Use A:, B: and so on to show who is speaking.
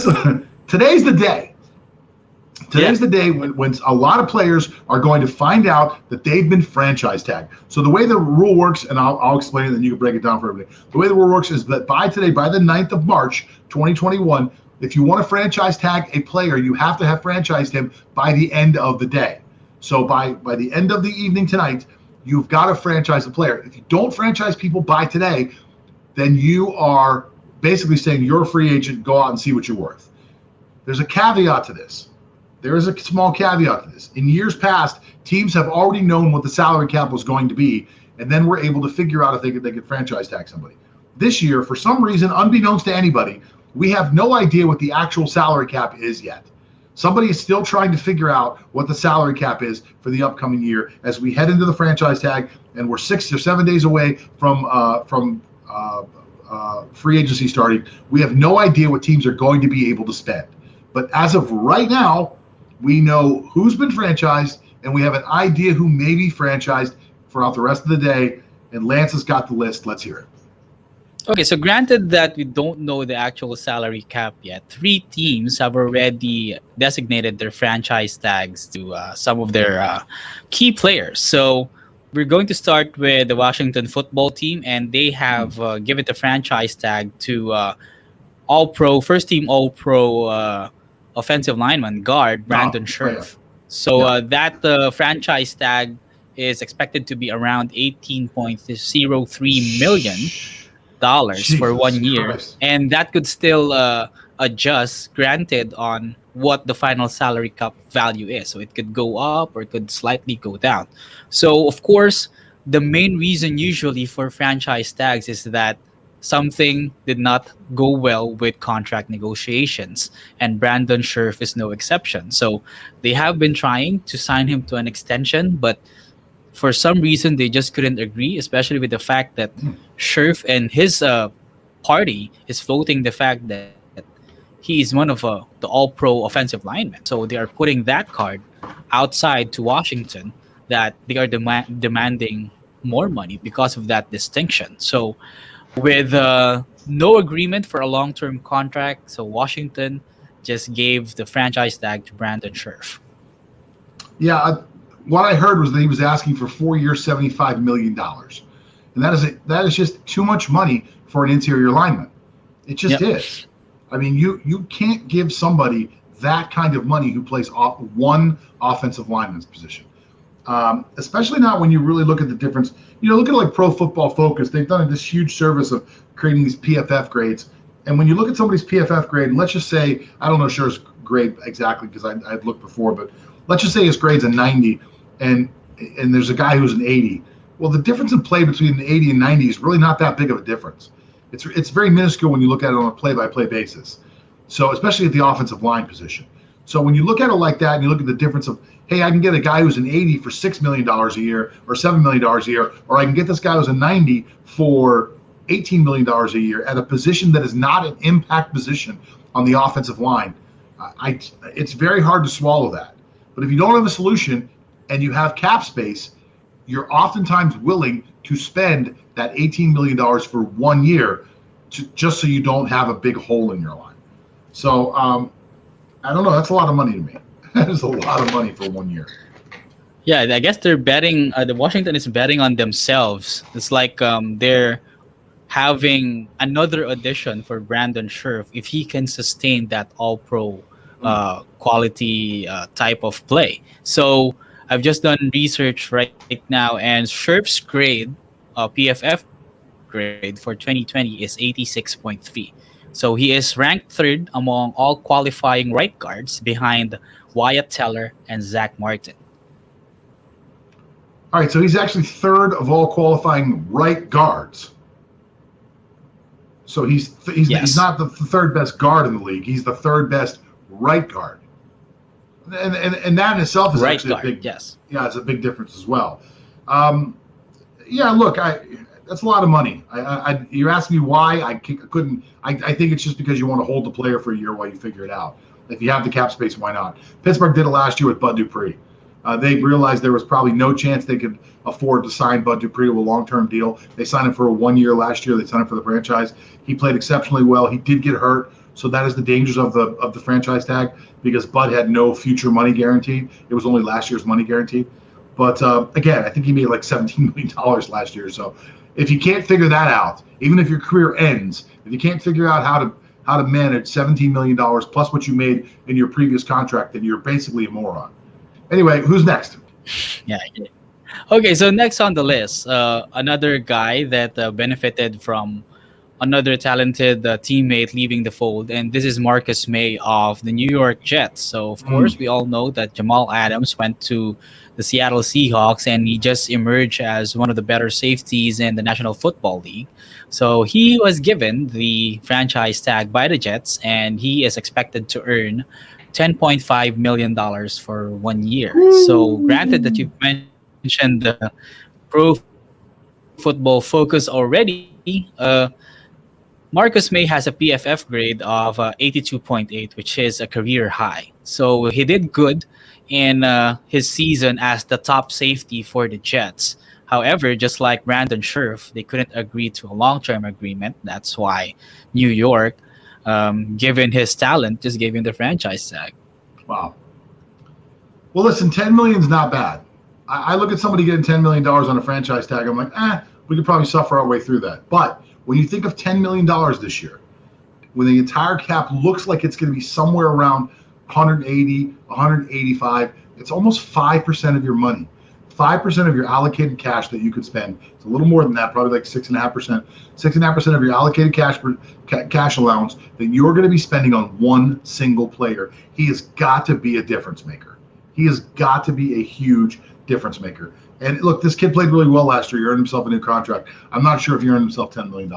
A: let's today's the day. Today's the day when a lot of players are going to find out that they've been franchise tagged. So the way the rule works, and I'll explain it, and you can break it down for everybody. The way the rule works is that by the 9th of March, 2021, if you want to franchise tag a player, you have to have franchised him by the end of the day. So by the end of the evening tonight, you've got to franchise the player. If you don't franchise people by today, then you are basically saying you're a free agent, go out and see what you're worth. There's a caveat to this. There is a small caveat to this. In years past, teams have already known what the salary cap was going to be, and then were able to figure out if they could franchise tag somebody. This year, for some reason, unbeknownst to anybody, we have no idea what the actual salary cap is yet. Somebody is still trying to figure out what the salary cap is for the upcoming year as we head into the franchise tag, and we're 6 or 7 days away from free agency starting. We have no idea what teams are going to be able to spend. But as of right now, we know who's been franchised, and we have an idea who may be franchised throughout the rest of the day. And Lance has got the list. Let's hear it.
B: Okay, so granted that we don't know the actual salary cap yet, 3 teams have already designated their franchise tags to some of their key players. So we're going to start with the Washington football team, and they have given the franchise tag to All-Pro, first-team All-Pro offensive lineman guard Brandon Scherf. So that franchise tag is expected to be around $18.03 million for 1 year.
A: Christ.
B: And that could still adjust, granted, on what the final salary cap value is. So it could go up or it could slightly go down. So, of course, the main reason usually for franchise tags is that something did not go well with contract negotiations, and Brandon Scherf is no exception. So they have been trying to sign him to an extension, but for some reason they just couldn't agree, especially with the fact that Scherf and his party is floating the fact that he is one of the all-pro offensive linemen. So they are putting that card outside to Washington that they are demanding more money because of that distinction. So with no agreement for a long-term contract, so Washington just gave the franchise tag to Brandon Scherf.
A: Yeah, what I heard was that he was asking for 4 years, $75 million. And that is just too much money for an interior lineman. It just is. I mean, you can't give somebody that kind of money who plays off one offensive lineman's position. Especially not when you really look at the difference. Look at like Pro Football Focus. They've done this huge service of creating these PFF grades. And when you look at somebody's PFF grade, and let's just say, I don't know Scherf's grade exactly because I've looked before, but let's just say his grade's a 90 and there's a guy who's an 80. Well, the difference in play between an 80 and 90 is really not that big of a difference. It's very minuscule when you look at it on a play-by-play basis. So especially at the offensive line position. So when you look at it like that and you look at the difference of, hey, I can get a guy who's an 80 for $6 million a year or $7 million a year, or I can get this guy who's a 90 for $18 million a year at a position that is not an impact position on the offensive line. It's very hard to swallow that. But if you don't have a solution and you have cap space, you're oftentimes willing to spend that $18 million for 1 year just so you don't have a big hole in your line. So I don't know. That's a lot of money to me. That is a lot of money for 1 year.
B: Yeah, I guess they're betting. The Washington is betting on themselves. It's like they're having another audition for Brandon Scherf if he can sustain that all-pro quality type of play. So I've just done research right now, and Scherf's grade, PFF grade for 2020 is 86.3. So he is ranked 3rd among all qualifying right guards behind Wyatt Teller and Zach Martin.
A: All right, so he's actually 3rd of all qualifying right guards. So he's not the 3rd best guard in the league. He's the 3rd best right guard. And that in itself is
B: right
A: actually
B: guard,
A: a big it's a big difference as well. Look, that's a lot of money. You asked me why I couldn't. I think it's just because you want to hold the player for a year while you figure it out. If you have the cap space, why not? Pittsburgh did it last year with Bud Dupree. They realized there was probably no chance they could afford to sign Bud Dupree to a long-term deal. They signed him for a 1 year last year. They signed him for the franchise. He played exceptionally well. He did get hurt So that is the dangers of the franchise tag, because Bud had no future money guaranteed. It was only last year's money guaranteed. But again, I think he made like $17 million last year. So if you can't figure that out, even if your career ends, if you can't figure out how to manage $17 million plus what you made in your previous contract, then you're basically a moron. Anyway, who's next?
B: Yeah. Okay, so next on the list, another guy that benefited from another talented teammate leaving the fold, and this is Marcus May of the New York Jets. So, of course, we all know that Jamal Adams went to the Seattle Seahawks, and he just emerged as one of the better safeties in the National Football League. So, he was given the franchise tag by the Jets, and he is expected to earn $10.5 million for 1 year. So, granted that you've mentioned the Pro Football Focus already, Marcus May has a PFF grade of 82.8, which is a career high. So he did good in his season as the top safety for the Jets. However, just like Brandon Scherf, they couldn't agree to a long-term agreement. That's why New York, given his talent, just gave him the franchise tag.
A: Wow. Well, listen, $10 million is not bad. I look at somebody getting $10 million on a franchise tag. I'm like, we could probably suffer our way through that. But when you think of $10 million this year, when the entire cap looks like it's going to be somewhere around 180, 185, it's almost 5% of your money. 5% of your allocated cash that you could spend. It's a little more than that, probably like 6.5%. 6.5% of your allocated cash allowance that you're going to be spending on one single player. He has got to be a difference maker. He has got to be a huge difference maker. And look, this kid played really well last year. He earned himself a new contract. I'm not sure if he earned himself $10 million.